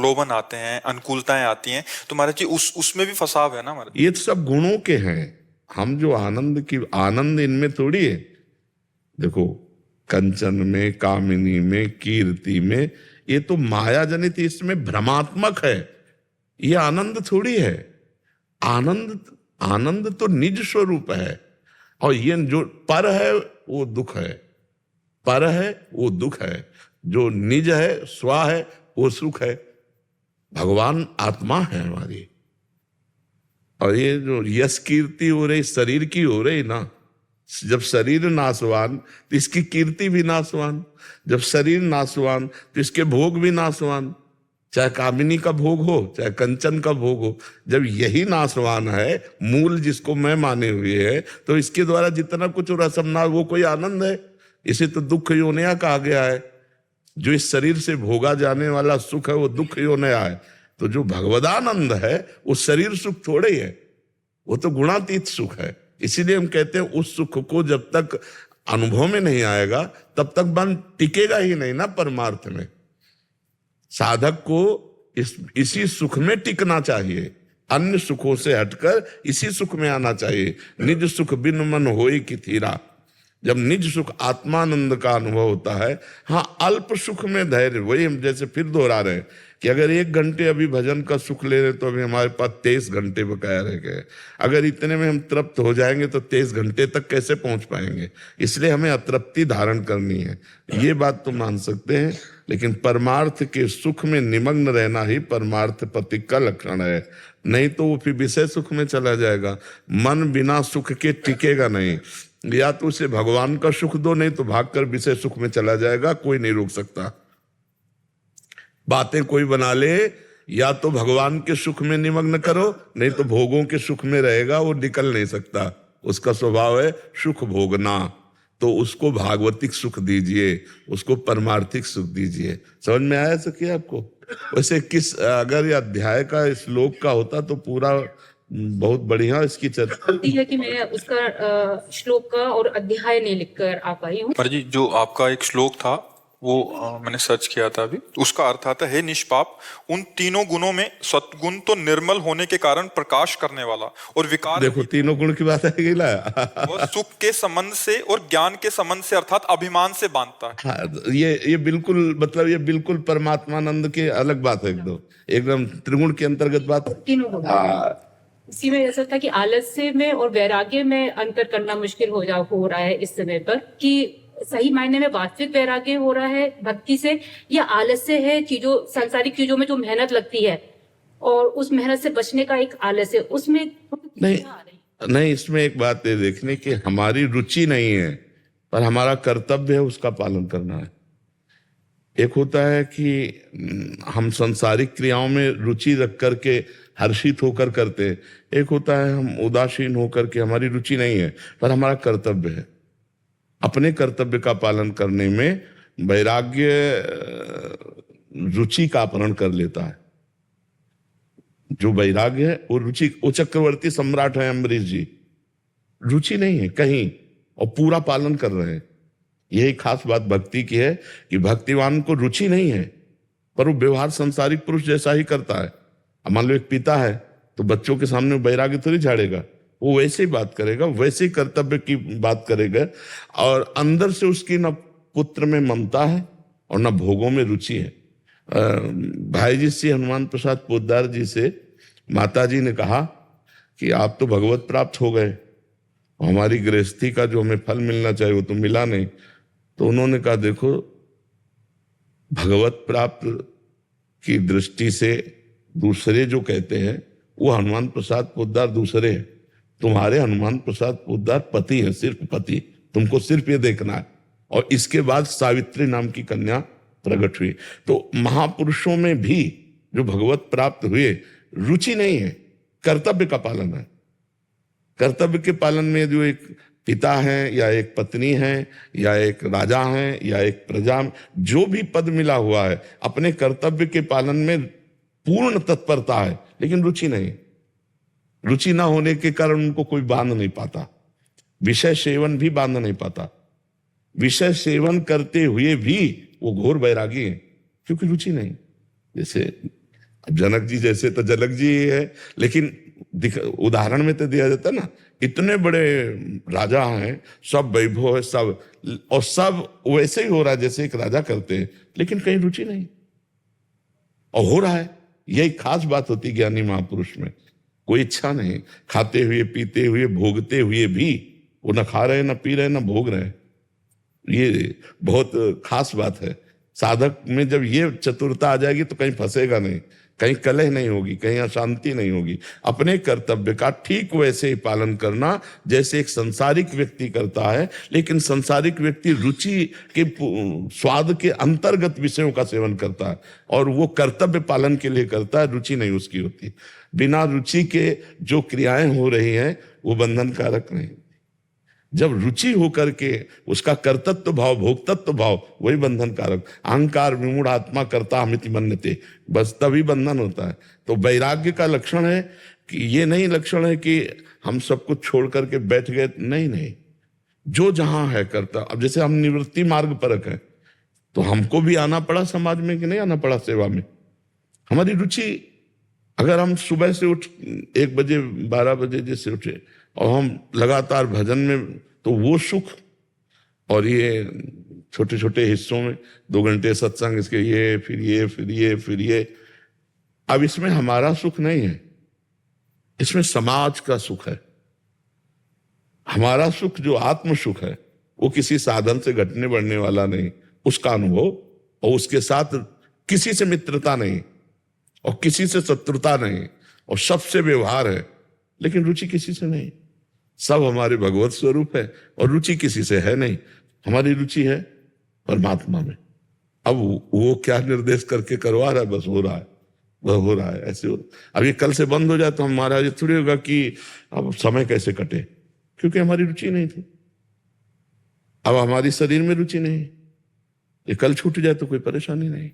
प्रलोभन आते हैं, अनुकूलताएं आती हैं, तो महाराज जी उसमें भी फंसाव है ना महाराज। ये तो सब गुणों के हैं। हम जो आनंद इनमें थोड़ी है। देखो, कंचन में, कामिनी में, कीर्ति में, ये तो माया जनित, इसमें भ्रमात्मक है। ये आनंद थोड़ी है। आनंद आनंद तो निज स्वरूप है। और ये जो पर है वो दुख है, पर है वो दुख है, जो निज है, स्व है, वो सुख है। भगवान आत्मा है हमारी। और ये जो यश कीर्ति हो रही शरीर की हो रही ना, जब शरीर नाशवान तो इसकी कीर्ति भी नाशवान, जब शरीर नाशवान तो इसके भोग भी नाशवान, चाहे कामिनी का भोग हो चाहे कंचन का भोग हो। जब यही नाशवान है, मूल जिसको मैं माने हुए है, तो इसके द्वारा जितना कुछ हो रहा समना, वो कोई आनंद है? इसे तो दुख योनया कहा गया है। जो इस शरीर से भोगा जाने वाला सुख है वो दुख योनया है। तो जो भगवदानंद है वो शरीर सुख थोड़े ही है, वो तो गुणातीत सुख है। इसीलिए हम कहते हैं उस सुख को जब तक अनुभव में नहीं आएगा तब तक मन टिकेगा ही नहीं ना परमार्थ में। साधक को इसी सुख में टिकना चाहिए, अन्य सुखों से हटकर इसी सुख में आना चाहिए। निज सुख बिन मन होई कि थीरा। जब निज सुख आत्मानंद का अनुभव होता है, हाँ, अल्प सुख में धैर्य, वही हम जैसे फिर दोहरा रहे हैं कि अगर 1 घंटे अभी भजन का सुख ले रहे तो अभी हमारे पास 23 घंटे बकाया रह गए। अगर इतने में हम तृप्त हो जाएंगे तो 23 घंटे तक कैसे पहुंच पाएंगे? इसलिए हमें अतृप्ति धारण करनी है। ये बात तो मान सकते हैं, लेकिन परमार्थ के सुख में निमग्न रहना ही परमार्थ पति का लक्षण है। नहीं तो वो फिर विषय सुख में चला जाएगा। मन बिना सुख के टिकेगा नहीं। या तो उसे भगवान का सुख दो, नहीं तो भागकर विषय सुख में चला जाएगा, कोई नहीं रोक सकता। बातें कोई बना ले, या तो भगवान के सुख में निमग्न करो, नहीं तो भोगों के सुख में रहेगा, वो निकल नहीं सकता। उसका स्वभाव है सुख भोगना। तो उसको भागवतिक सुख दीजिए, उसको परमार्थिक सुख दीजिए। समझ में आया सके आपको? वैसे अगर ये अध्याय का श्लोक का होता तो पूरा बहुत बढ़िया इसकी चर्चा है कि मैं उसका श्लोक का और अध्याय नहीं लिखकर आ पाई हूँ। पर जी जो आपका एक श्लोक था वो मैंने सर्च किया था अभी, उसका अर्थ आता है निष्पाप, उन तीनों गुणों में सत्गुण तो निर्मल होने के कारण प्रकाश करने वाला और विकार। देखो, तीनों गुण की बात है ना। वो सुख के संबंध से और ज्ञान के संबंध से अर्थात अभिमान से बांधता है। हाँ, ये बिल्कुल, मतलब ये बिल्कुल परमात्मानंद के अलग बात है, एकदम त्रिगुण के अंतर्गत बात। तीनों गुण। हाँ, इसी में ऐसा था कि आलस्य में और वैराग्य में अंतर करना मुश्किल हो रहा है इस समय पर, कि सही मायने में वास्तविक वैराग्य हो रहा है भक्ति से, या आलस्य है चीजों, सांसारिक चीजों में जो मेहनत लगती है और उस मेहनत से बचने का एक आलस्य, उसमें नहीं, इसमें एक बात है देखने की, हमारी रुचि नहीं है पर हमारा कर्तव्य है उसका पालन करना है। एक होता है कि हम सांसारिक क्रियाओं में रुचि रख करके हर्षित होकर करते, एक होता है हम उदासीन होकर के हमारी रुचि नहीं है पर हमारा कर्तव्य है। अपने कर्तव्य का पालन करने में वैराग्य रुचि का अपहरण कर लेता है। जो वैराग्य है वो रुचि, वो चक्रवर्ती सम्राट है अम्बरीश जी, रुचि नहीं है कहीं और पूरा पालन कर रहे हैं। यही खास बात भक्ति की है कि भक्तिवान को रुचि नहीं है पर वो व्यवहार संसारिक पुरुष जैसा ही करता है। अब मान लो एक पिता है तो बच्चों के सामने वैराग्य थोड़ी झाड़ेगा, वो वैसे ही बात करेगा, वैसे ही कर्तव्य की बात करेगा। और अंदर से उसकी न पुत्र में ममता है और न भोगों में रुचि है। भाई जी श्री हनुमान प्रसाद पोद्दार जी से माता जी ने कहा कि आप तो भगवत प्राप्त हो गए, हमारी गृहस्थी का जो हमें फल मिलना चाहिए वो तो मिला नहीं। तो उन्होंने कहा देखो, भगवत प्राप्त की दृष्टि से दूसरे जो कहते हैं वो हनुमान प्रसाद पोद्दार दूसरे हैं। तुम्हारे हनुमान प्रसाद पोद्दार पति है, सिर्फ पति, तुमको सिर्फ ये देखना है। और इसके बाद सावित्री नाम की कन्या प्रकट हुई। तो महापुरुषों में भी जो भगवत प्राप्त हुए, रुचि नहीं है, कर्तव्य का पालन है। कर्तव्य के पालन में जो एक पिता है या एक पत्नी है या एक राजा है या एक प्रजा, जो भी पद मिला हुआ है, अपने कर्तव्य के पालन में पूर्ण तत्परता है, लेकिन रुचि नहीं। रुचि ना होने के कारण उनको कोई बांध नहीं पाता, विषय सेवन भी बांध नहीं पाता। विषय सेवन करते हुए भी वो घोर वैरागी है क्योंकि रुचि नहीं। जैसे अब जनक जी जैसे तो जनक जी ही है, लेकिन उदाहरण में तो दिया जाता है ना, इतने बड़े राजा हैं, सब वैभव है, सब, और सब वैसे ही हो रहा है जैसे एक राजा करते हैं, लेकिन कहीं रुचि नहीं, और हो रहा है। यही खास बात होती ज्ञानी महापुरुष में, कोई इच्छा नहीं, खाते हुए पीते हुए भोगते हुए भी वो न खा रहे, न पी रहे, न भोग रहे। ये बहुत खास बात है। साधक में जब ये चतुरता आ जाएगी तो कहीं फंसेगा नहीं, कहीं कलह नहीं होगी, कहीं अशांति नहीं होगी। अपने कर्तव्य का ठीक वैसे ही पालन करना जैसे एक संसारिक व्यक्ति करता है, लेकिन संसारिक व्यक्ति रुचि के स्वाद के अंतर्गत विषयों का सेवन करता है, और वो कर्तव्य पालन के लिए करता है, रुचि नहीं उसकी होती। बिना रुचि के जो क्रियाएं हो रही हैं वो बंधन कारक नहीं। जब रुचि होकर के उसका कर्तृत्व भाव, भोक्तत्व भाव, वही बंधन कारक। अहंकार विमूढ़ आत्मा कर्ता अमिति मन्यते, बस तभी बंधन होता है। तो वैराग्य का लक्षण है कि ये नहीं लक्षण है कि हम सब कुछ छोड़ करके बैठ गए, नहीं नहीं, जो जहां है करता। अब जैसे हम निवृत्ति मार्ग परक है, तो हमको भी आना पड़ा समाज में कि नहीं आना पड़ा सेवा में। हमारी रुचि, अगर हम सुबह से उठ 1 बजे 12 बजे जैसे उठे और हम लगातार भजन में, तो वो सुख, और ये छोटे छोटे हिस्सों में 2 घंटे सत्संग, इसके ये फिर ये फिर ये फिर ये, अब इसमें हमारा सुख नहीं है, इसमें समाज का सुख है। हमारा सुख जो आत्म सुख है वो किसी साधन से घटने बढ़ने वाला नहीं, उसका अनुभव, और उसके साथ किसी से मित्रता नहीं और किसी से शत्रुता नहीं, और सबसे व्यवहार है, लेकिन रुचि किसी से नहीं। सब हमारे भगवत स्वरूप है और रुचि किसी से है नहीं। हमारी रुचि है परमात्मा में। अब वो क्या निर्देश करके करवा रहा है, बस हो रहा है, वह हो रहा है, ऐसे हो। अब ये कल से बंद हो जाए तो हमारा ये थोड़ी होगा कि अब समय कैसे कटे, क्योंकि हमारी रुचि नहीं थी। अब हमारी शरीर में रुचि नहीं, ये कल छूट जाए तो कोई परेशानी नहीं।